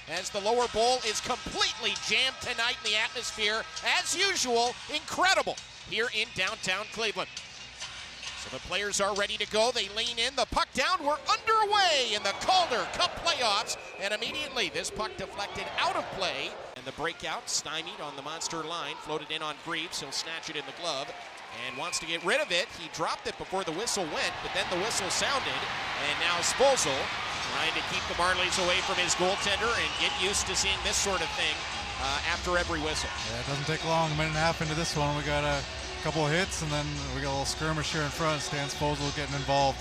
as the lower bowl is completely jammed tonight in the atmosphere. As usual, incredible here in downtown Cleveland. So the players are ready to go. They lean in, the puck down. We're underway in the Calder Cup playoffs. And immediately this puck deflected out of play. And the breakout stymied on the monster line. Floated in on Greaves. He'll snatch it in the glove and wants to get rid of it. He dropped it before the whistle went, but then the whistle sounded. And now Spolzel trying to keep the Marlies away from his goaltender and get used to seeing this sort of thing after every whistle. Yeah, it doesn't take long. A minute and a half into this one, we got a couple of hits, and then we got a little skirmish here in front. Stan Spolzel getting involved.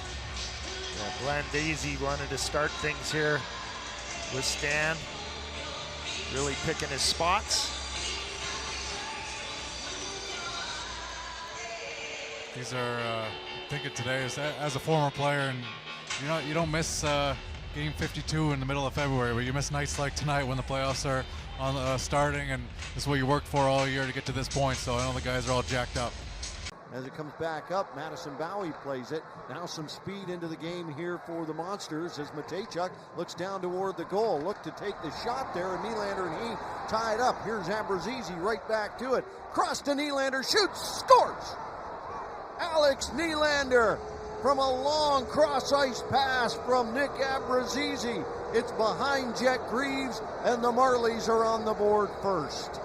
Yeah, Blandese wanted to start things here with Stan, really picking his spots. These are thinking today as a former player, and you don't miss game 52 in the middle of February, but you miss nights like tonight when the playoffs are on starting, and this is what you worked for all year to get to this point. So I know the guys are all jacked up. As it comes back up, Madison Bowie plays it. Now some speed into the game here for the Monsters as Matejchuk looks down toward the goal. Look to take the shot there, and Nylander and he tied up. Here's Ambrosisi right back to it. Cross to Nylander, shoots, scores! Alex Nylander from a long cross-ice pass from Nick Ambrosisi. It's behind Jet Greaves, and the Marlies are on the board first.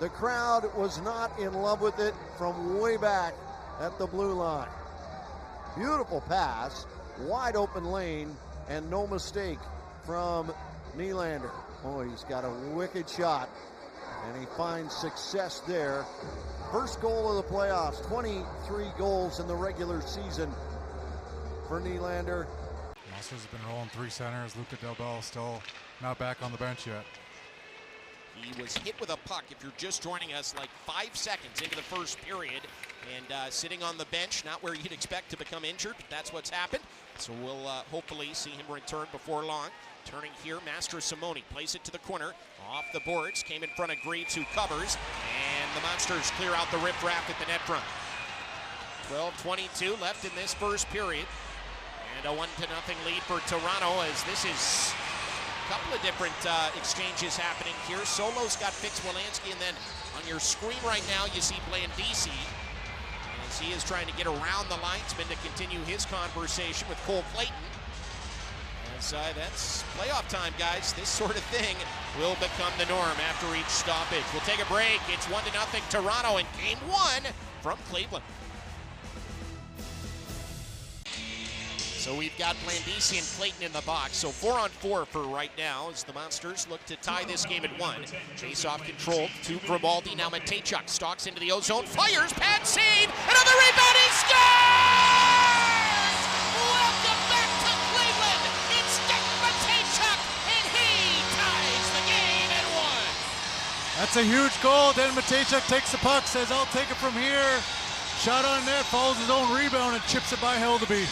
The crowd was not in love with it from way back at the blue line. Beautiful pass, wide open lane, and no mistake from Nylander. Oh, he's got a wicked shot, and he finds success there. First goal of the playoffs, 23 goals in the regular season for Nylander. Monsters have been rolling three centers. Luca Del still not back on the bench yet. He was hit with a puck, if you're just joining us, like 5 seconds into the first period, and sitting on the bench, not where you'd expect to become injured, but that's what's happened. So we'll hopefully see him return before long. Turning here, Master Simone plays it to the corner, off the boards, came in front of Greaves, who covers, and the Monsters clear out the riffraff at the net front. 12:22 left in this first period, and a 1-0 lead for Toronto, as this is a couple of different exchanges happening here. Solo's got Fix-Wolansky, and then on your screen right now you see Blandese, as he is trying to get around the linesman to continue his conversation with Cole Clayton. As that's playoff time, guys. This sort of thing will become the norm after each stoppage. We'll take a break. It's 1-0 Toronto in game 1 from Cleveland. So we've got Blandese and Clayton in the box. So 4-on-4 for right now as the Monsters look to tie this game at 1. Face-off controlled to Grimaldi. Now Matejchuk stalks into the O-zone, fires, pad save, another rebound, he scores! Welcome back to Cleveland. It's Nick Matejchuk, and he ties the game at 1. That's a huge goal. Then Matejchuk takes the puck, says, "I'll take it from here." Shot on net, follows his own rebound, and chips it by Hildeby.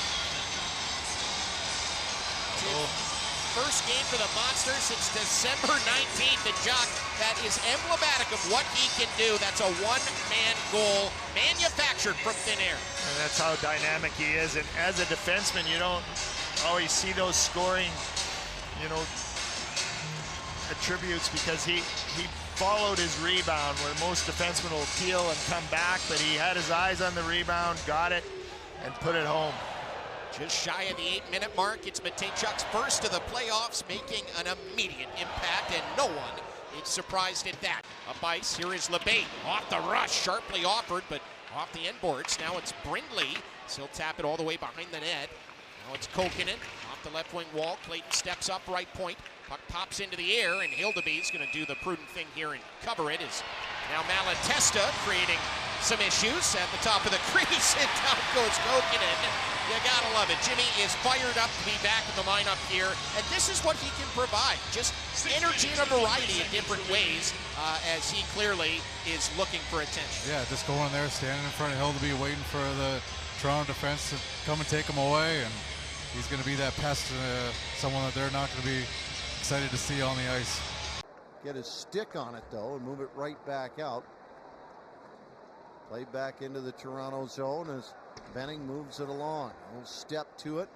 First game for the Monsters since December 19th. The Jock that is emblematic of what he can do. That's a one-man goal manufactured from thin air. And that's how dynamic he is. And as a defenseman, you don't always see those scoring, attributes, because he followed his rebound, where most defensemen will peel and come back, but he had his eyes on the rebound, got it, and put it home. Just shy of the 8-minute mark, it's Matejchuk's first of the playoffs, making an immediate impact, and no one is surprised at that. Up ice, here is LeBate, off the rush, sharply offered, but off the end boards. Now it's Brindley, he'll tap it all the way behind the net. Now it's Kokkonen, off the left wing wall. Clayton steps up, right point. Puck pops into the air, and Hildeby's going to do the prudent thing here and cover it. Is now Malatesta creating some issues at the top of the crease, and down goes Kokkonen. You gotta love it. Jimmy is fired up to be back in the lineup here, and this is what he can provide. Just energy in a variety of different ways, as he clearly is looking for attention. Yeah, just going there, standing in front of Hildeby, waiting for the Toronto defense to come and take him away, and he's going to be that pest, someone that they're not going to be excited to see on the ice. Get his stick on it, though, and move it right back out. Play back into the Toronto zone as Benning moves it along. A little step to it.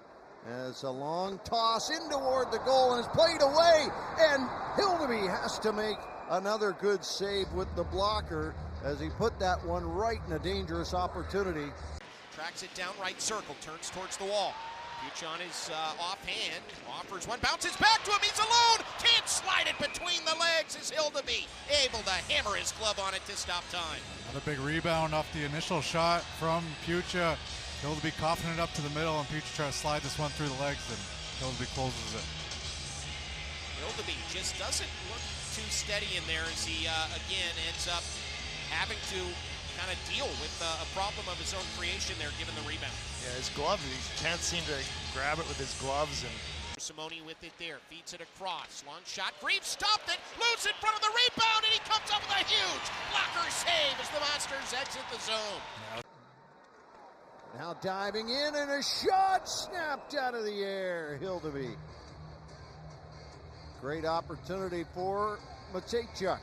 As a long toss in toward the goal and is played away, and Hildeby has to make another good save with the blocker as he put that one right in a dangerous opportunity. Tracks it down right circle, turns towards the wall. Buchan is offhand, offers one, bounces back to him, he's alone, can't slide it between the legs as Hildeby able to hammer his glove on it to stop time. Another big rebound off the initial shot from Pucha. Hildeby coughing it up to the middle, and Pucha tries to slide this one through the legs, and Hildeby closes it. Hildeby just doesn't look too steady in there as he, again, ends up having to kind of deal with a problem of his own creation there, given the rebound. Yeah, his gloves, he can't seem to grab it with his gloves. And Simone with it there, feeds it across, long shot, Greaves stopped it, loose in front of the rebound, and he comes up with a huge blocker save as the Monsters exit the zone. Now diving in, and a shot snapped out of the air, Hildeby. Great opportunity for Matejchuk.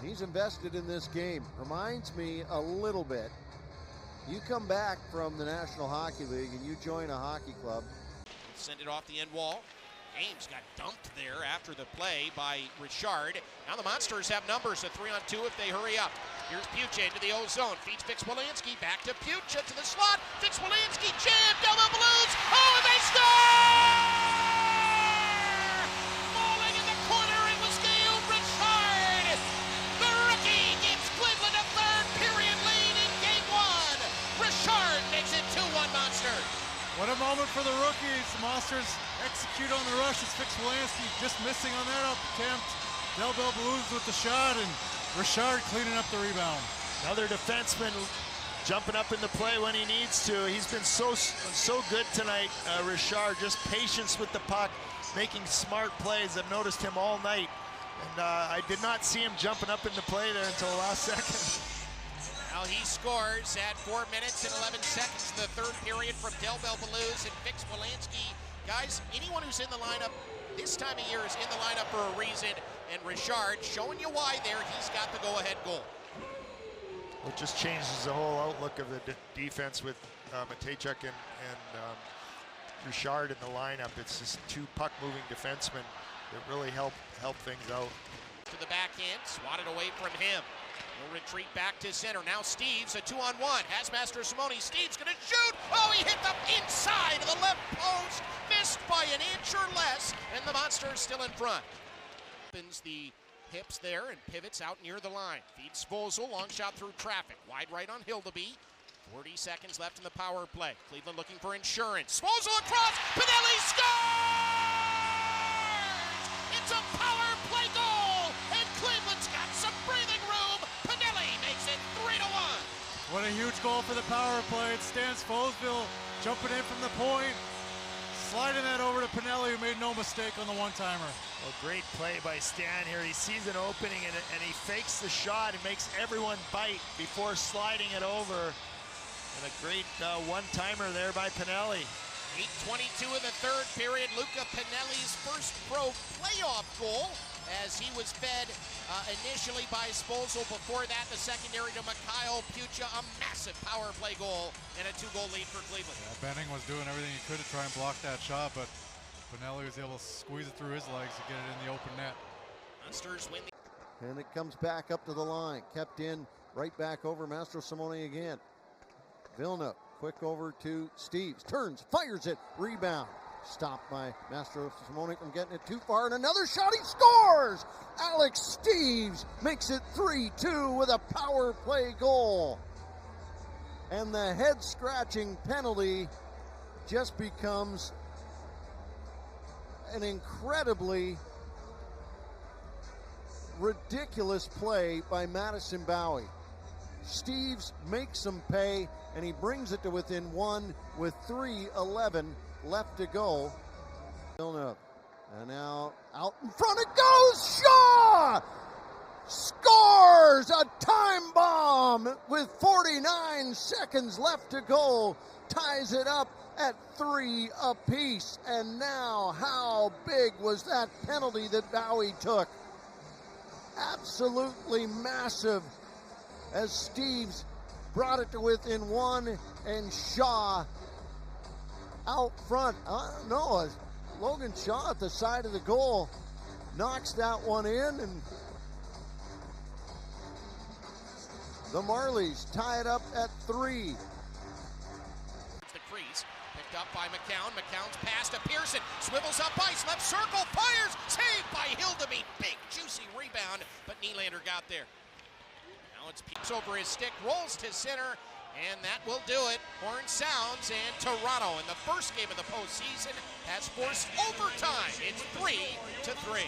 He's invested in this game. Reminds me a little bit. You come back from the National Hockey League and you join a hockey club. Send it off the end wall. Ames got dumped there after the play by Richard. Now the Monsters have numbers, a 3-on-2 if they hurry up. Here's Pucha into the O-zone, feeds Fix-Wolinski, back to Pucha to the slot. Fix-Wolinski, jam, double Blues, oh, and they score! Falling in the corner, it was Gail Richard. The rookie gives Cleveland a third period lead in game one. Richard makes it 2-1 Monsters. What a moment for the rookies. The Monsters execute on the rush. It's Fix-Wolinski just missing on that attempt. Del Blues with the shot, and Richard cleaning up the rebound. another defenseman jumping up in the play when he needs to. He's been so good tonight, Richard. Just patience with the puck, making smart plays. I've noticed him all night. And I did not see him jumping up in the play there until the last second. Now he scores at 4 minutes and 11 seconds the third period from Del Blues and Fix-Wolinski. Guys, anyone who's in the lineup this time of year is in the lineup for a reason, and Richard showing you why there. He's got the go-ahead goal. It just changes the whole outlook of the defense with Matejchuk and Richard in the lineup. It's just two puck-moving defensemen that really help things out. To the backhand, swatted away from him. He'll retreat back to center. Now Steves, a 2-on-1. Has Master Simone. Steves gonna shoot. Oh, he hit the inside of the left post. Missed by an inch or less, and the Monsters still in front. Opens the hips there and pivots out near the line. Feeds Svozil, long shot through traffic. Wide right on Hildeby. 40 seconds left in the power play. Cleveland looking for insurance. Svozil across. Pinelli scores! It's a power play goal, and Cleveland's got some breathing room. Pinelli makes it 3-1. What a huge goal for the power play. It stands Fosville jumping in from the point, sliding that over to Pinelli, who made no mistake on the one-timer. Well, great play by Stan here. He sees an opening and he fakes the shot and makes everyone bite before sliding it over. And a great one-timer there by Pinelli. 8:22 of the third period. Luca Pinelli's first pro playoff goal, as he was fed initially by Svozil. Before that, the secondary to Mikhail Pucha. A massive power play goal and a 2-goal lead for Cleveland. Yeah, Benning was doing everything he could to try and block that shot, but Pinelli was able to squeeze it through his legs to get it in the open net. Monsters win. And it comes back up to the line. Kept in right back over Mastro Simone again. Vilna, quick over to Steves. Turns, fires it, rebound. Stopped by Mastro Simone from getting it too far. And another shot, he scores! Alex Steves makes it 3-2 with a power play goal. And the head-scratching penalty just becomes an incredibly ridiculous play by Madison Bowie. Steves makes him pay, and he brings it to within one with 3:11 left to go. Villeneuve, and now out in front it goes. Shaw scores a time bomb with 49 seconds left to go. Ties it up at 3 apiece. And now, how big was that penalty that Bowie took? Absolutely massive, as Steves brought it to within one, and Shaw out front. No, Logan Shaw at the side of the goal knocks that one in, and the Marlies tie it up at 3. It's the crease, picked up by McCown. McCown's pass to Pearson, swivels up ice, left circle, fires, saved by Hildeby. Big, juicy rebound, but Nylander got there. Now it's peeks over his stick, rolls to center, and that will do it. Horn sounds, and Toronto in the first game of the postseason has forced overtime. It's 3-3.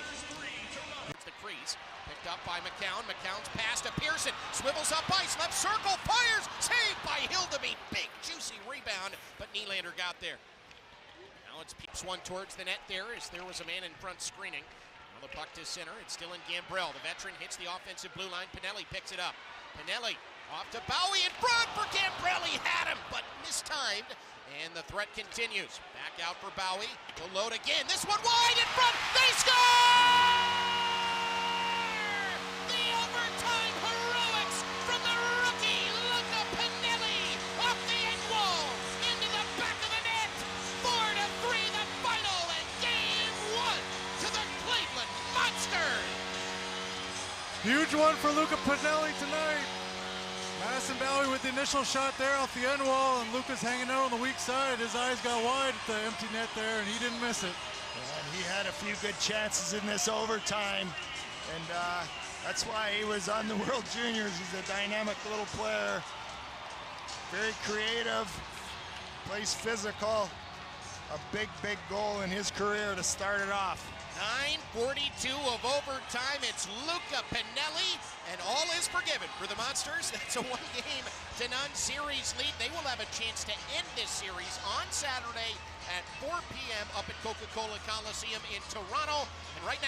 It's the crease, picked up by McCown. McCown's pass to Pearson, swivels up ice, left circle, fires, saved by Hildeby. Big, juicy rebound, but Nylander got there. Now it's peeps one towards the net there, as there was a man in front screening. Now the puck to center, it's still in Gambrell. The veteran hits the offensive blue line. Pinelli picks it up. Pinelli off to Bowie in front for Gambrell. He had him, but mistimed, and the threat continues. Back out for Bowie. He'll load again. This one wide in front. They score! The overtime heroics from the rookie Luca Pinelli off the end wall into the back of the net. 4-3 the final, and game 1 to the Cleveland Monsters. Huge one for Luca Pinelli tonight. Madison Bowie with the initial shot there off the end wall, and Luca's hanging out on the weak side. His eyes got wide at the empty net there, and he didn't miss it. And he had a few good chances in this overtime, and that's why he was on the World Juniors. He's a dynamic little player, very creative, plays physical. A big goal in his career to start it off. 9:42 of overtime. It's Luca Pinelli, and all is forgiven for the Monsters. That's a 1-0 series lead. They will have a chance to end this series on Saturday at 4 p.m. up at Coca-Cola Coliseum in Toronto. And right now,